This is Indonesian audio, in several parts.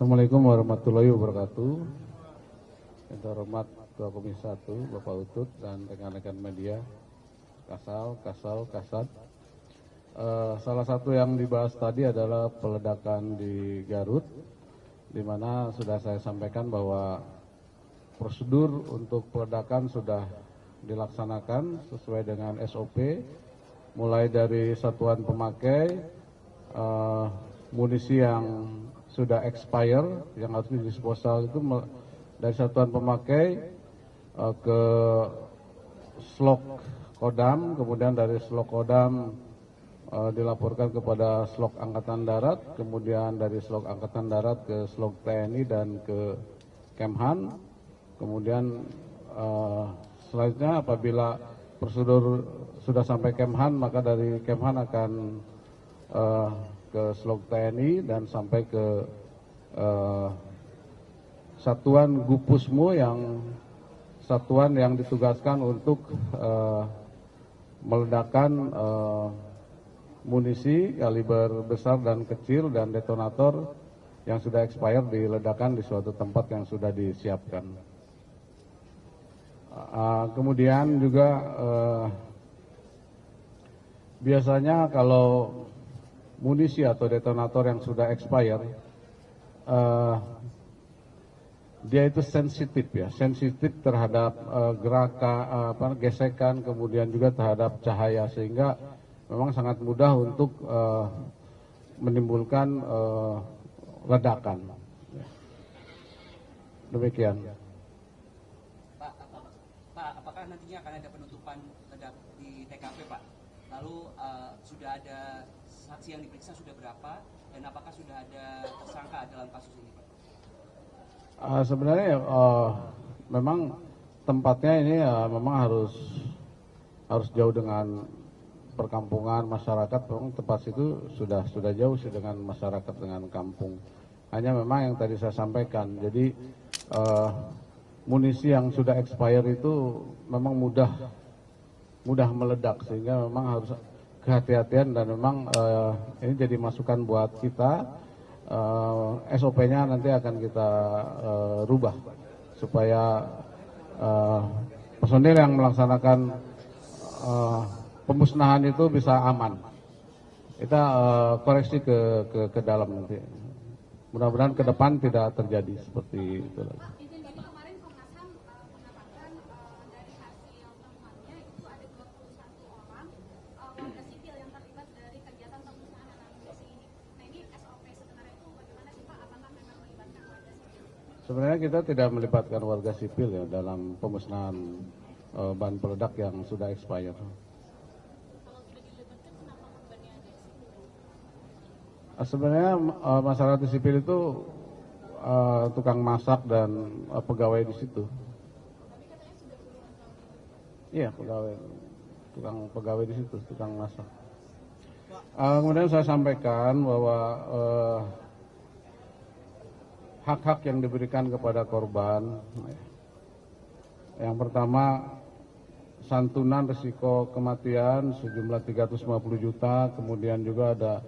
Assalamualaikum warahmatullahi wabarakatuh. Yang terhormat Ketua Komisi 1, Bapak Utut, dan rekan-rekan media, Kasat. Salah satu yang dibahas tadi adalah peledakan di Garut, di mana sudah saya sampaikan bahwa prosedur untuk peledakan sudah dilaksanakan sesuai dengan SOP, mulai dari satuan pemakai, munisi yang sudah expire yang harus didisposal itu dari satuan pemakai ke slok Kodam, kemudian dari slok Kodam dilaporkan kepada slok Angkatan Darat, kemudian dari slok Angkatan Darat ke slok TNI dan ke Kemhan, kemudian selanjutnya apabila prosedur sudah sampai Kemhan, maka dari Kemhan akan ke slok TNI dan sampai ke satuan Gupusmu, yang satuan yang ditugaskan untuk meledakkan munisi kaliber besar dan kecil dan detonator yang sudah expired diledakkan di suatu tempat yang sudah disiapkan. Kemudian juga biasanya kalau munisi atau detonator yang sudah expired, dia itu sensitif terhadap gesekan, kemudian juga terhadap cahaya, sehingga memang sangat mudah untuk menimbulkan ledakan. Demikian. Pak, apakah nantinya akan ada penutupan ledak di TKP, Pak? Lalu sudah ada saksi yang diperiksa sudah berapa, dan apakah sudah ada tersangka dalam kasus ini, Pak? Sebenarnya memang tempatnya ini memang harus jauh dengan perkampungan masyarakat. Memang tempat itu sudah jauh sih dengan masyarakat, dengan kampung. Hanya memang yang tadi saya sampaikan, jadi munisi yang sudah expire itu memang mudah meledak, sehingga memang harus kehati-hatian, dan memang ini jadi masukan buat kita. SOP-nya nanti akan kita rubah supaya personil yang melaksanakan pemusnahan itu bisa aman. Kita koreksi ke dalam nanti. Mudah-mudahan ke depan tidak terjadi seperti itu lagi. Sebenarnya kita tidak melibatkan warga sipil ya dalam pemusnahan bahan peledak yang sudah expired. Sebenarnya masyarakat sipil itu tukang masak dan pegawai di situ. Iya, tukang pegawai di situ, tukang masak. Kemudian saya sampaikan bahwa hak-hak yang diberikan kepada korban, yang pertama santunan risiko kematian sejumlah 350 juta, kemudian juga ada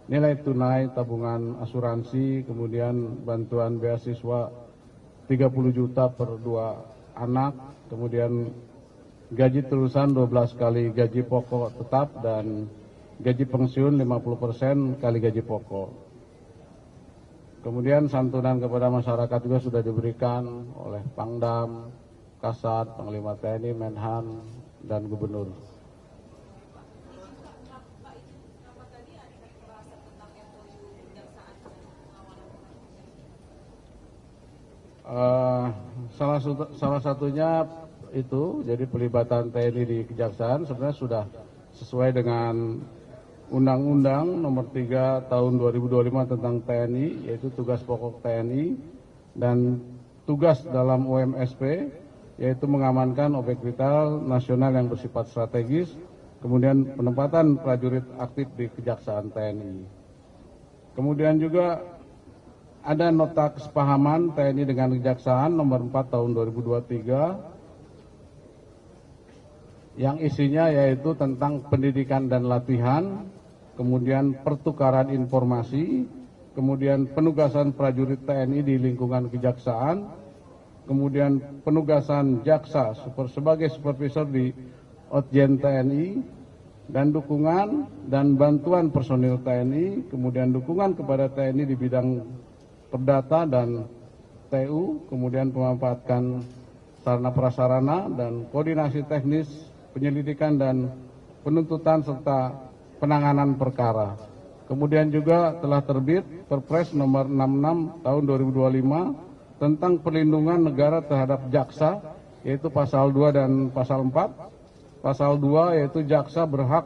nilai tunai tabungan asuransi, kemudian bantuan beasiswa 30 juta per 2 anak, kemudian gaji terusan 12 kali gaji pokok tetap, dan gaji pensiun 50% kali gaji pokok. Kemudian santunan kepada masyarakat juga sudah diberikan oleh Pangdam, Kasat, Panglima TNI, Menhan, dan Gubernur. Salah satunya itu, jadi pelibatan TNI di Kejaksaan sebenarnya sudah sesuai dengan Undang-Undang Nomor 3 Tahun 2025 tentang TNI, yaitu tugas pokok TNI, dan tugas dalam UMSP, yaitu mengamankan objek vital nasional yang bersifat strategis, kemudian penempatan prajurit aktif di Kejaksaan TNI. Kemudian juga ada nota kesepahaman TNI dengan Kejaksaan Nomor 4 Tahun 2023, yang isinya yaitu tentang pendidikan dan latihan, kemudian pertukaran informasi, kemudian penugasan prajurit TNI di lingkungan kejaksaan, kemudian penugasan jaksa sebagai supervisor di Otjen TNI, dan dukungan dan bantuan personil TNI, kemudian dukungan kepada TNI di bidang perdata dan TU, kemudian pemanfaatan sarana prasarana dan koordinasi teknis penyelidikan dan penuntutan serta penanganan perkara. Kemudian juga telah terbit Perpres nomor 66 tahun 2025 tentang perlindungan negara terhadap jaksa, yaitu pasal 2 dan pasal 4. Pasal 2 yaitu jaksa berhak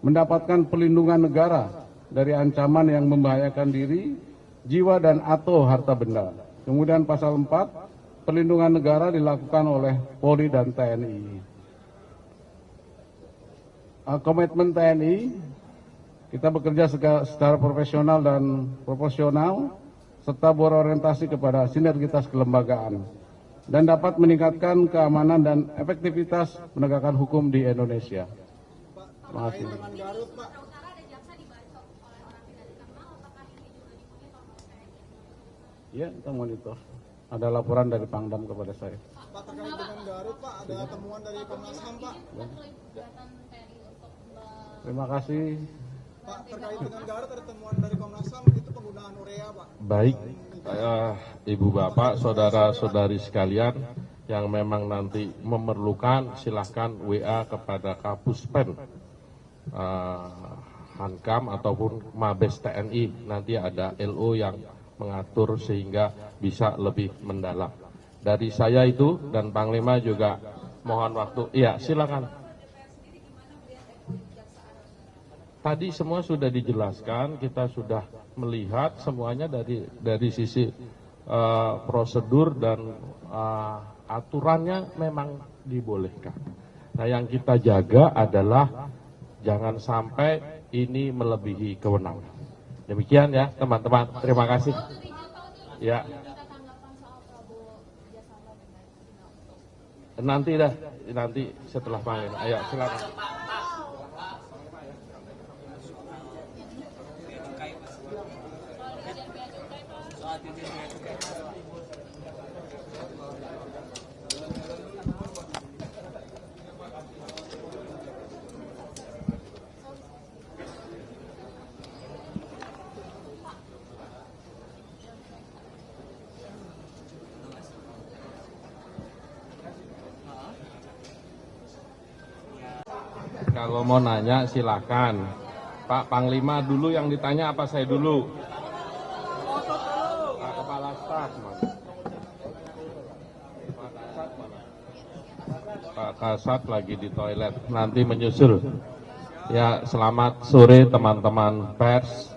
mendapatkan perlindungan negara dari ancaman yang membahayakan diri, jiwa dan atau harta benda. Kemudian pasal 4, perlindungan negara dilakukan oleh Polri dan TNI. Komitmen TNI, kita bekerja secara profesional dan proporsional, serta berorientasi kepada sinergitas kelembagaan, dan dapat meningkatkan keamanan dan efektivitas penegakan hukum di Indonesia. Terima kasih. Ya, kita monitor. Ada laporan dari Pangdam kepada saya. Pak, terkait dengan Garut, Pak, ada temuan dari Komnas HAM, Pak. Terima kasih. Pak, terkait dengan Garut ada temuan dari Komnas HAM, itu penggunaan urea, Pak. Baik, Ibu Bapak, saudara-saudari sekalian yang memang nanti memerlukan, silahkan WA kepada Kapuspen Hankam ataupun Mabes TNI. Nanti ada LO yang mengatur sehingga bisa lebih mendalam. Dari saya itu dan Panglima juga mohon waktu. Iya, silakan. Tadi semua sudah dijelaskan, kita sudah melihat semuanya dari sisi prosedur dan aturannya memang dibolehkan. Nah, yang kita jaga adalah jangan sampai ini melebihi kewenangan. Demikian ya teman-teman, terima kasih. Ya. Nanti setelah panggil. Ayo silakan. Kalau mau nanya silakan. Pak Panglima dulu yang ditanya apa saya dulu? Pak Kepala Staf mana? Pak Kasat mana? Pak Kasat lagi di toilet, nanti menyusul. Ya, selamat sore teman-teman pers.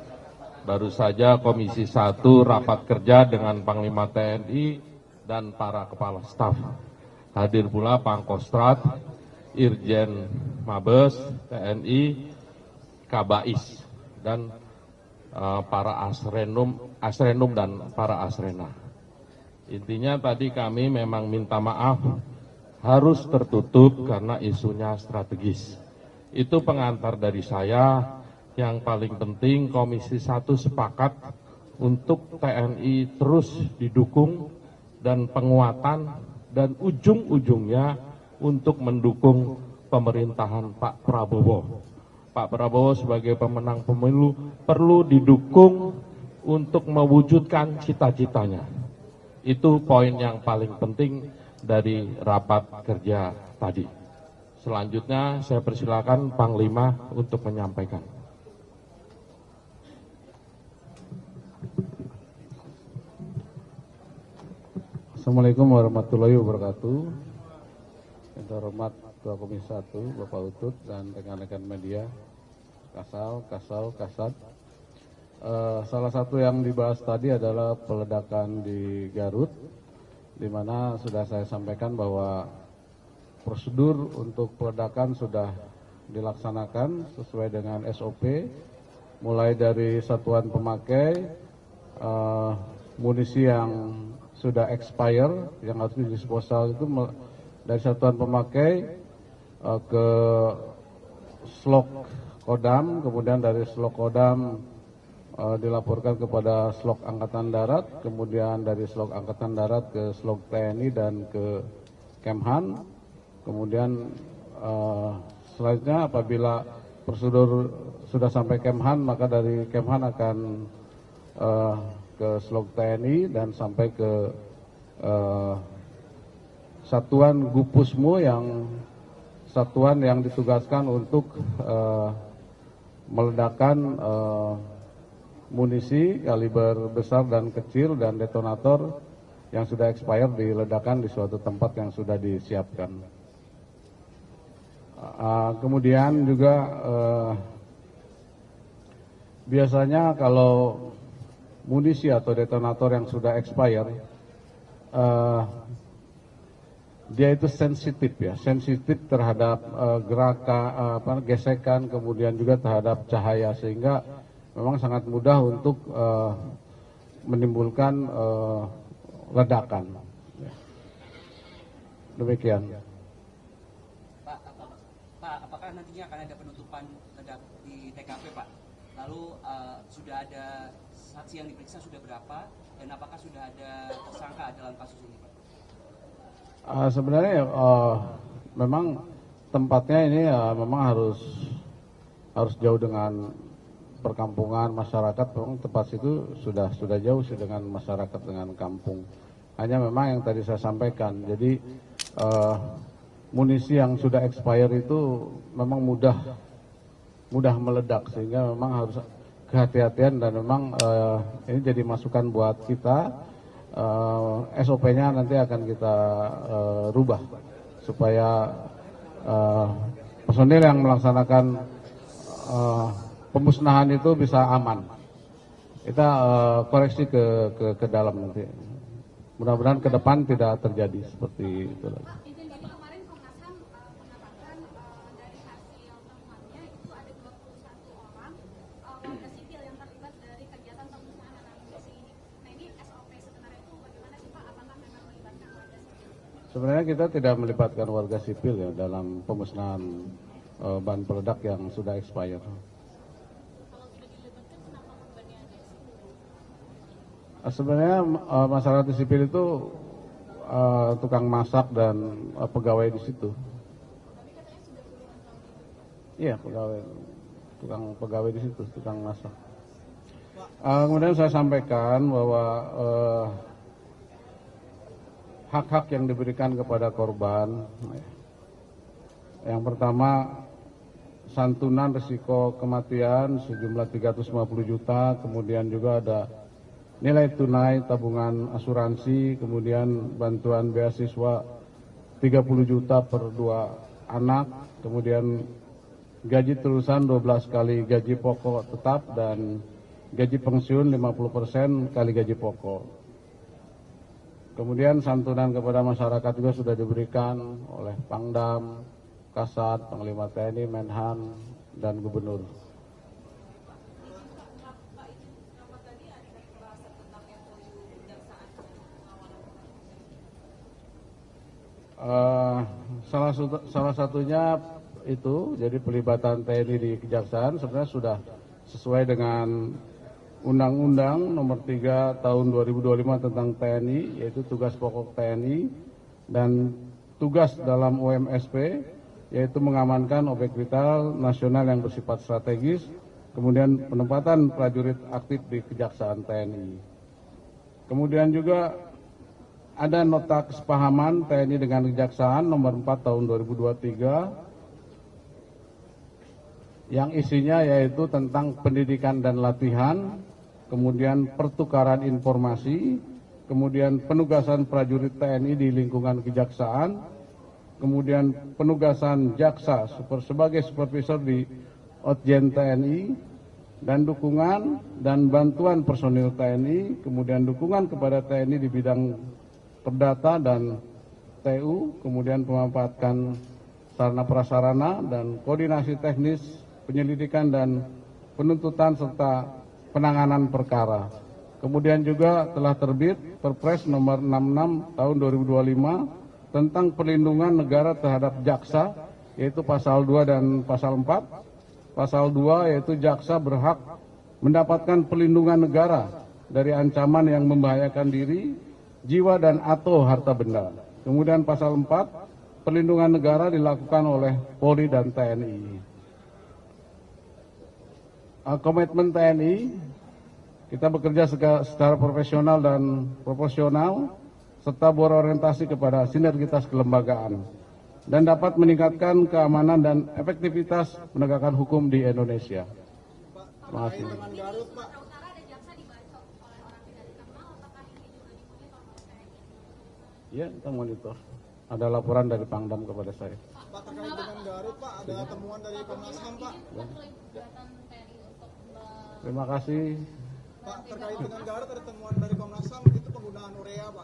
Baru saja Komisi 1 rapat kerja dengan Panglima TNI dan para Kepala Staf. Hadir pula Pangkostrat, Irjen Mabes TNI, Kabais, dan para Asrenum dan para Asrena. Intinya tadi kami memang minta maaf harus tertutup karena isunya strategis. Itu pengantar dari saya. Yang paling penting Komisi 1 sepakat untuk TNI terus didukung dan penguatan dan ujung-ujungnya untuk mendukung pemerintahan Pak Prabowo. Pak Prabowo sebagai pemenang pemilu perlu didukung untuk mewujudkan cita-citanya. Itu poin yang paling penting dari rapat kerja tadi. Selanjutnya saya persilakan Panglima untuk menyampaikan. Assalamualaikum warahmatullahi wabarakatuh. Yang terhormat Ketua Komisi 1, Bapak Utut, dan rekan-rekan media, Kasat. Salah satu yang dibahas tadi adalah peledakan di Garut, di mana sudah saya sampaikan bahwa prosedur untuk peledakan sudah dilaksanakan sesuai dengan SOP, mulai dari satuan pemakai, munisi yang sudah expire, yang harus didisposal itu dari satuan pemakai ke slok Kodam, kemudian dari slok Kodam dilaporkan kepada Slok Angkatan Darat, kemudian dari Slok Angkatan Darat ke Slok TNI dan ke Kemhan. Kemudian selanjutnya apabila prosedur sudah sampai Kemhan, maka dari Kemhan akan ke Slok TNI dan sampai ke Satuan Gupusmu, yang satuan yang ditugaskan untuk meledakkan munisi kaliber besar dan kecil dan detonator yang sudah expired diledakkan di suatu tempat yang sudah disiapkan. Kemudian juga biasanya kalau munisi atau detonator yang sudah expired, dia itu sensitif ya, sensitif terhadap gesekan, kemudian juga terhadap cahaya, sehingga memang sangat mudah untuk menimbulkan ledakan. Demikian. Pak, apakah nantinya akan ada penutupan ledak di TKP, Pak? Lalu sudah ada saksi yang diperiksa sudah berapa, dan apakah sudah ada tersangka dalam kasus ini, Pak? Sebenarnya memang tempatnya ini memang harus jauh dengan perkampungan masyarakat. Memang tempat situ sudah jauh sih dengan masyarakat, dengan kampung. Hanya memang yang tadi saya sampaikan, jadi munisi yang sudah expire itu memang mudah meledak, sehingga memang harus kehati-hatian, dan memang ini jadi masukan buat kita. SOP-nya nanti akan kita rubah supaya personil yang melaksanakan pemusnahan itu bisa aman. Kita koreksi ke dalam nanti. Mudah-mudahan ke depan tidak terjadi seperti itu lagi. Izin, jadi kemarin Komnas HAM mengatakan dari hasil temuannya itu ada 21 orang warga sipil yang terlibat dari kegiatan pemusnahan amunisi ini. Nah, ini SOP sebenarnya itu bagaimana sih, Pak? Apakah memang melibatkan warga sipil? Sebenarnya kita tidak melibatkan warga sipil ya dalam pemusnahan bahan peledak yang sudah expired. Sebenarnya masyarakat sipil itu tukang masak dan pegawai di situ. Iya, tukang pegawai di situ, tukang masak. Kemudian saya sampaikan bahwa hak-hak yang diberikan kepada korban, yang pertama santunan risiko kematian sejumlah 350 juta, kemudian juga ada nilai tunai tabungan asuransi, kemudian bantuan beasiswa 30 juta per 2 anak, kemudian gaji terusan 12 kali gaji pokok tetap, dan gaji pensiun 50% kali gaji pokok. Kemudian santunan kepada masyarakat juga sudah diberikan oleh Pangdam, Kasat, Panglima TNI, Menhan, dan Gubernur. Salah satunya itu, jadi pelibatan TNI di Kejaksaan sebenarnya sudah sesuai dengan Undang-Undang Nomor 3 Tahun 2025 tentang TNI, yaitu tugas pokok TNI dan tugas dalam UMSP, yaitu mengamankan objek vital nasional yang bersifat strategis, kemudian penempatan prajurit aktif di Kejaksaan TNI. Kemudian juga ada nota kesepahaman TNI dengan Kejaksaan nomor 4 tahun 2023 yang isinya yaitu tentang pendidikan dan latihan, kemudian pertukaran informasi, kemudian penugasan prajurit TNI di lingkungan Kejaksaan, kemudian penugasan jaksa sebagai supervisor di Otjen TNI, dan dukungan dan bantuan personil TNI, kemudian dukungan kepada TNI di bidang perdata dan TU, kemudian pemanfaatan sarana prasarana dan koordinasi teknis penyelidikan dan penuntutan serta penanganan perkara. Kemudian juga telah terbit Perpres nomor 66 tahun 2025 tentang perlindungan negara terhadap jaksa, yaitu pasal 2 dan pasal 4. Pasal 2 yaitu jaksa berhak mendapatkan pelindungan negara dari ancaman yang membahayakan diri, jiwa dan atau harta benda. Kemudian pasal 4, perlindungan negara dilakukan oleh Polri dan TNI. Komitmen TNI, kita bekerja secara profesional dan proporsional, serta berorientasi kepada sinergitas kelembagaan, dan dapat meningkatkan keamanan dan efektivitas penegakan hukum di Indonesia. Terima kasih. Dengan Garut, Pak. Sumatera Utara ada jaksa dibacok oleh orang tidak dikenal, apakah ini juga dimonitor oleh TNI? Ya, kita monitor. Ada laporan dari Pangdam kepada saya. Pak, terkait dengan Garut, Pak, ada temuan dari Komnas HAM, Pak. Terima kasih. Pak, terkait dengan Garut ada temuan dari Komnas HAM, itu penggunaan urea, Pak.